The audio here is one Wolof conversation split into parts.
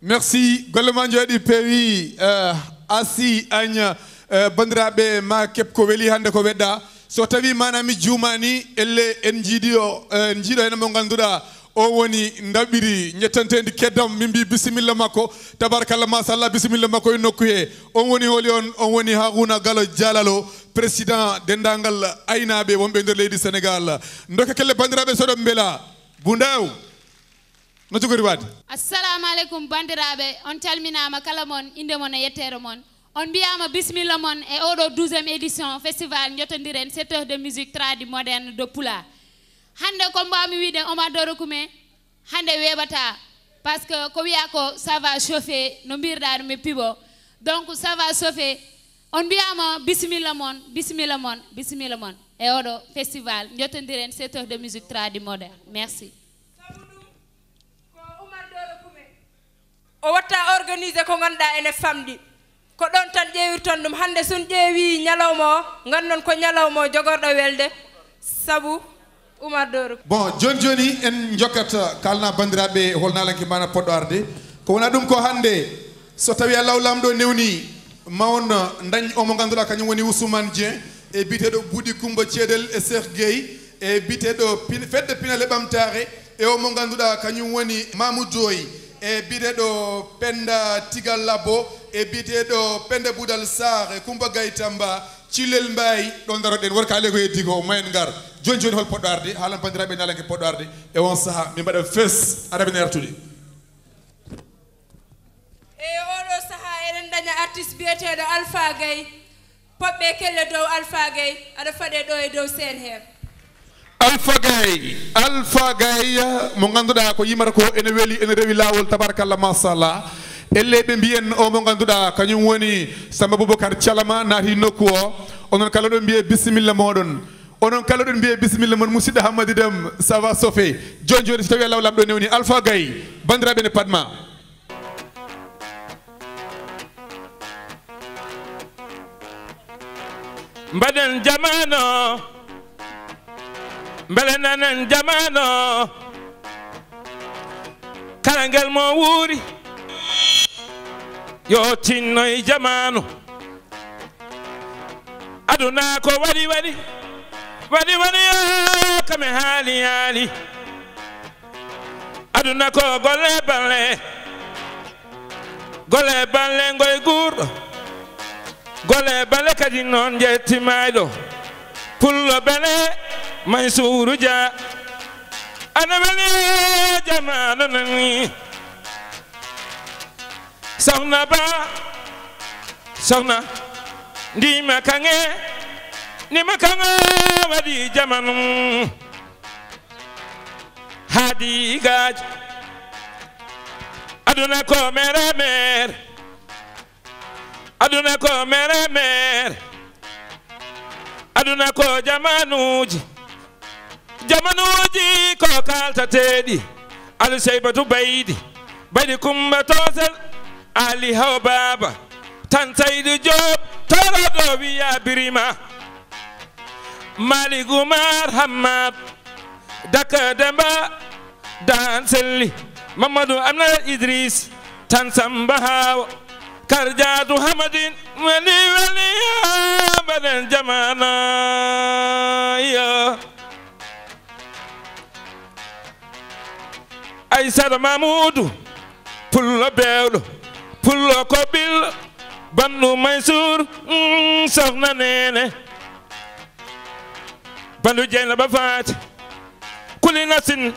Merci gollema jooɗi peewi asi agna bandiraɓe ma keb ko weeli hande ko wedda so tawi manami juumani elle en jiiɗo ene mo ganduɗa o woni ndaɓiri ñettantedi keddam min mbi bisimilla makko tabarakallah machallah bisimilla makko e nokku he on woni holi on woni Harouna Gallo Dialalo président dendagal aynaɓe wonɓe nder leydi Sénégal doka kelle bandiraɓe soɗon beela Bundaw no jogori wade assalamu aleykum bandiraɓe on calminama kala mon inde mon e yettere mon on mbiyama bisimilla mon e oɗo 12e édition festival jottodiren 7 heures de musique tradi moderne de Pula hande ko mbawmi wiide Omar Doro Kume hande weɓata par ce que ko wiya ko ça va chauffer no mbirɗa ɗum e piɓo donc ça va chauffer on mbiyama bisimilla mon bisimilla mon bisimilla mon e oɗo festival jottodiren 7 heures de musique tradi moderne merci. o watta organisé ko ganduɗa ene famɗi ko ɗon tan ƴeewirton ɗum hande sun ƴeewi ñalawma o gandon ko ñalawma o jogorɗo welde sabu Oumar Doro. Bon joni en jokkata kalna bandiraɓe holnalanke mana poɗɗo arde ko wona ɗum ko hande so tawi Allah lamɗo newni mawon dañ omo ganduɗa kañum woni Ousmane Dieng e biteɗo Boudi Coumba Thiedel e Cheikh Gueye e biteɗo fedde pinal e ɓamtare e omo ganduɗa kañum woni Mamoudou Doy e biteɗo Penda Tigal Labo e biteɗo Penda Boudal Sarr e Coumba Gaye Tamba Cilel Mbaye ɗon daroɗen worka ale ko heddi ko mayen gar joni hol poɗɗo arde haalan bandiraɓe nalanke poɗɗo arde e on saaha min mbaɗa fes araɓe artude e oɗo saaha eɗen daña artiste biyeteɗo Alpha Gaye poɓɓe kelle dow Alpha Gaye aɗa faɗe ɗo e dow scène he Alpha Gaye mo ganduɗa ko yimata ko ene weeli ene rewi lawol tabarakallah machallah elle ɓe mbiyen o mo ganduɗa kañum woni Samba Boubacar Thialama naati nokku o onon kala ɗon mbiye bisimilla moɗon onon kala ɗon mbiye bisimilla mon musidɗo Hammady Deme ça va sofé joni so tawi Allah lamɗo newni Alpha Gaye bandiraɓe ne padma mbaɗen jamano mbele nanen jamano kala ngel mo wuuri yo tinnoy jamanu aduna ko waɗi kame haali aduna ko golle balle ngoye guurɗo golle balle kadi noon jettimayɗo pullo bele Mansourou Dia ana weli jamanu nani soxna ba soxna ndima kange waɗi jamanu haadi gaaj aduna ko mere aduna ko jamanuji ko kaltateɗi Ali Seybatu Baydi Kumba Tosel Ali Hawa Baba Tan Saydu Diop toroɗo wiya Birima Malik Oumar Hammad Daka Demba Dan Selli Mamadou Amna Idris Tan Samba Hawa Karjatu Hamadin weli baden jamana ya Aïssata Mamoudou pullo bewɗo pullo ko ɓillo bandu Mansour sohna nene bandu Dieynaba Faty kuli nasin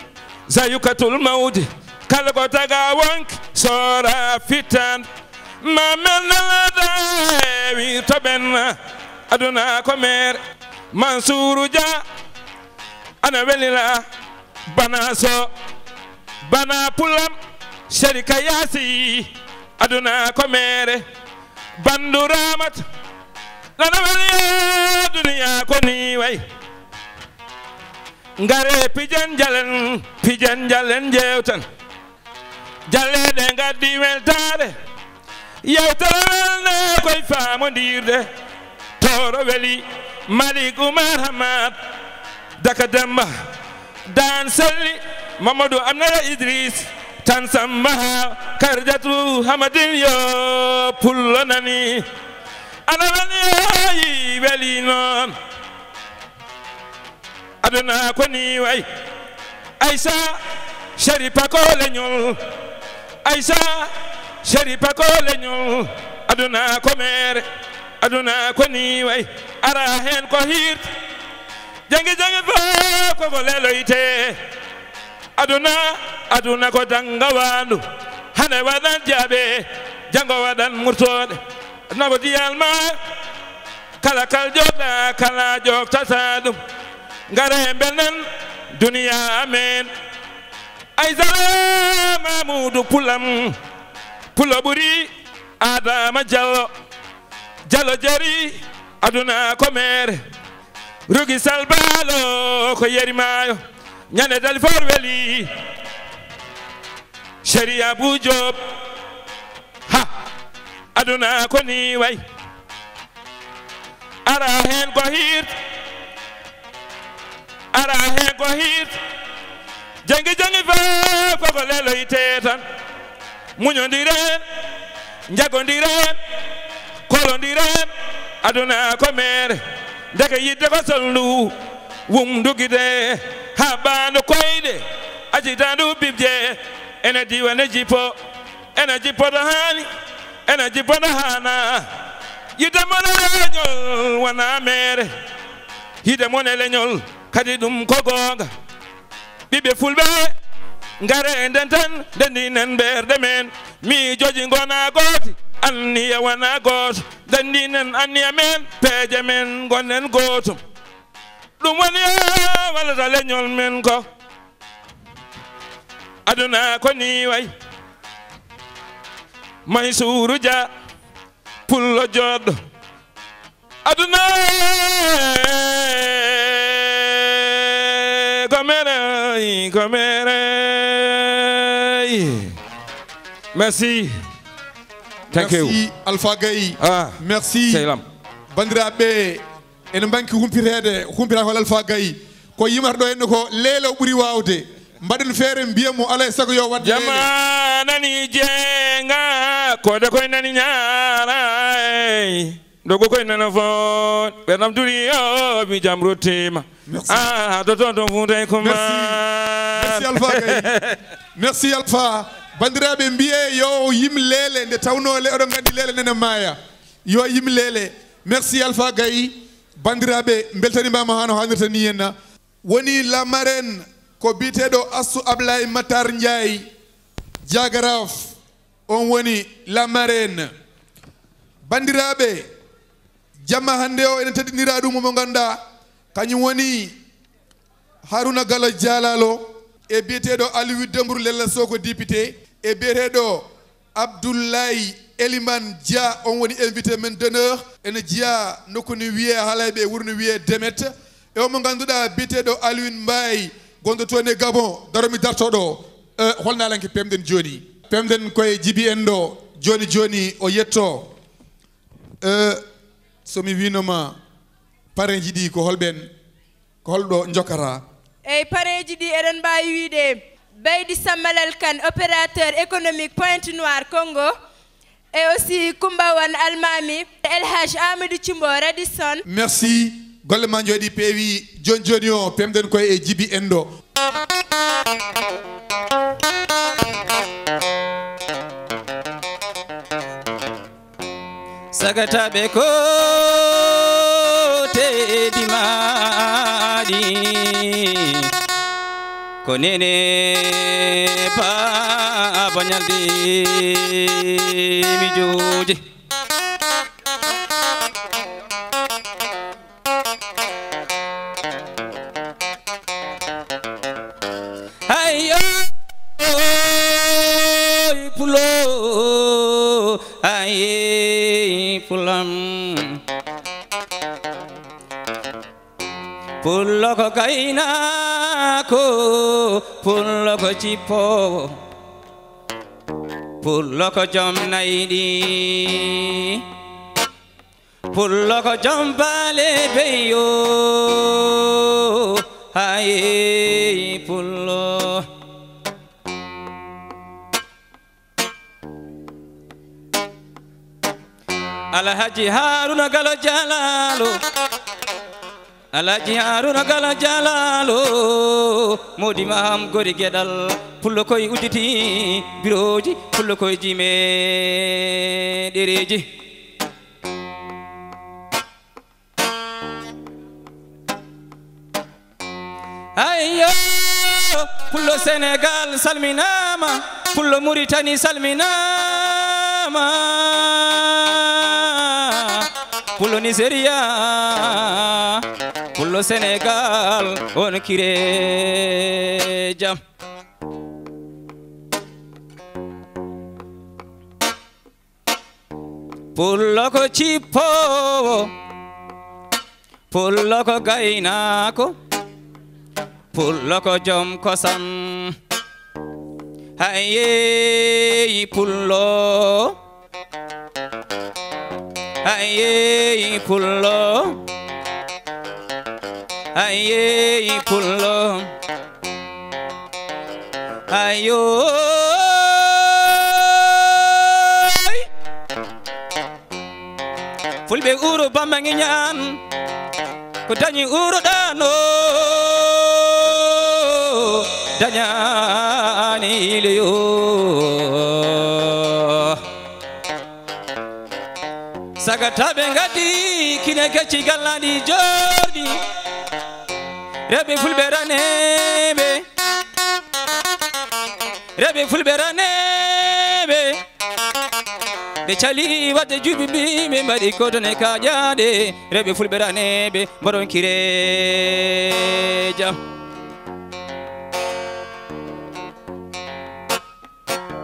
zayukatul mawdi kala ko taga wonk sora fitan ma melnalada wi to ɓenna aduna ko mere Mansourou Dia ana welila bana so bana pulam sharika yasi aduna ko mere bandu ramat nana weli duniya ko ni way ngare pijan jalen jewtan jallede gaddi weltare yewtere ne koye famodirde toro weli Malik Oumar Hammad Daka Demba Dan Selli Mamadou Amnara Idris tan samba karjatu hamadin yo pullo nani anani weli non aduna ko ni way Aïssa Sharifa ko leñol Aïssa Sharifa ko leñol aduna ko mere aduna ko ni way ara hen ko hirt jangi fa ko leloyte aduna ko danga wandu hane wadan jabe jango wadan murtode nabo diyal ma kala kal jogda kala jog tasadum ngare benen dunia amen Aïssa Mamoudou pulam pulo buri adama jallo jari aduna ko mere rugi salbalo ko yeri mayo nyane dal for weli sharia bu job ha aduna ko ni way ara hen ko hit jangi fa ko lelo itetan munyondiren njagondiren kolondiren aduna ko mere ndeke yidde ko sollu wum dugide habano koyde ajitandu bibje ene diwane jipo do hani ene jipo do hana yidde mona leñol wana mere yidde mona leñol kadi dum ko gonga bibe fulbe ngare ndenten dendinen berde men mi joji ngona goti anni wana goto dendinen anni amen peje men gonen gotum dum woni wala leñol men ko aduna ko ni way Maysuru Dia pullo joddo aduna Gomere. Merci. Thank you. Merci Alpha Gaye. Merci. Seylam. Bandiraɓe ene banki humpirede humpira ko Alpha Gaye ko yimarɗo en ko leelo ɓuri wawde mbaɗen feere mbiyamo alay sago yo wadde jama nani jenga kode koye nani ñaara dogo koye nana fon ɓernam duri yo mi jam rottima to toon to funde ko merci Alpha Gaye merci Alpha bandiraɓe mbiye yo yim leele nde tawno oɗon gandi leele nene maaya yo yim leele merci Alpha Gaye bandiraɓe beltanimama hano hannirta ni henna woni la marraine ko biteɗo Assou Ablaye Matar Ndiaye Diagaraf on woni la marraine bandiraɓe jamma hande o enen tedinira ɗum mo ganda kañum woni Haruna Gallo Dialalo e biteɗo Aliou Dembour Lella Soko député e biteɗo Abdoulaye Eliman Dia on woni invité men d'honneur ene jiya nokkuni wiye halayɓe wurno wiye Demet e omo ganduɗa biteɗo Aliou Mbaye gonɗo toon e Gabon daromi dartoɗo holnalanke pemden joni pemden koye Djiby en ɗo joni o yetto somi winoma pareji ɗi ko holɓen ko holɗo jokkata eyyi pareji ɗi eɗen mbawi wiide Beydi Sammalel Kane opérateur économique Pointe Noire Congo et aussi Koumbawan Almami El Hadj Amadou Thimbo Radisson. Merci golle ma jooɗi peewi joni o pemden koye e Djiby en ɗo sagataɓe ko teedi maɗi ko nene Baba Ñalde mi jooje ayyo pulo aye pulam pullo ko gaynako pullo ko jippowo pullo ko joom nayɗi pullo ko joom baale beyo haye pullo Alhaji Haruna Gallo Jalalo Alhaji Haruna Gallo Jalalo Modi Maham Gori Gedal pullo koy udditi biroji pullo koy jime dereji Ayo pullo Sénégal salminama pullo Mauritanie salminama pullo Nigeria pullo Sénégal on kire jam pullo ko cippo pullo ko gaynako pullo ko jom kosam haye pullo haye pullo haye pullo ayo fulbe uro bambangi ñaan ko dañi uro dano dañani leyo sagataɓe ngadi kine gacci galladi jordi rewɓe fulɓe raneɓe ɓe cali wadde juɓi mbi ɓe mbaɗi kotone kaƴade rewɓe fulɓe raneɓe mbaɗon kire jam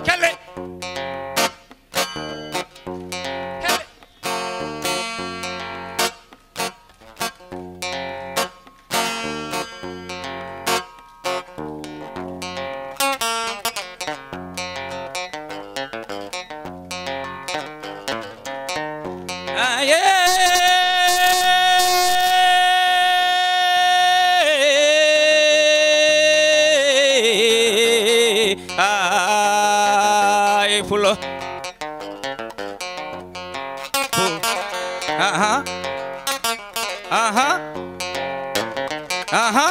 kelle Pullo aha aha aha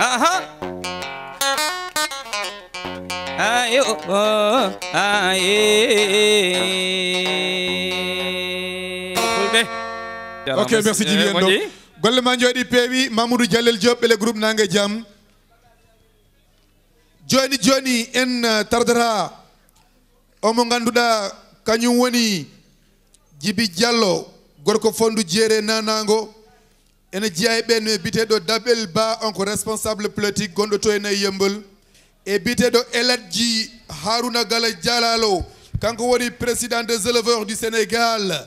aha ayo aye fulbe ok merci Djiby en ɗo golle ma jooɗi peewi Mamadou Dialel Diop le groupe Nangue Jam joni en tardata omo ganduɗa kañum woni Djiby Diallo gorko fondu jeere nanago ene jeeya e ɓen biteɗo Dabel Ba on ko responsable politique gonɗo to en Yeumbeul e biteɗo Eladji Haruna Gallo Jalalo kanko woni président des éleveurs du Sénégal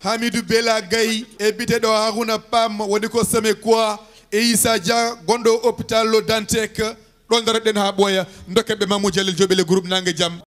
Hamidou Bella Gaye e biteɗo Haruna Pam woni ko Seme quoi e Issa Dia gonɗo hôpital Le Dantec ɗon daroɗen ha ɓooya dokkeɓe Mamadou Dialel Diop le groupe Nangue Jam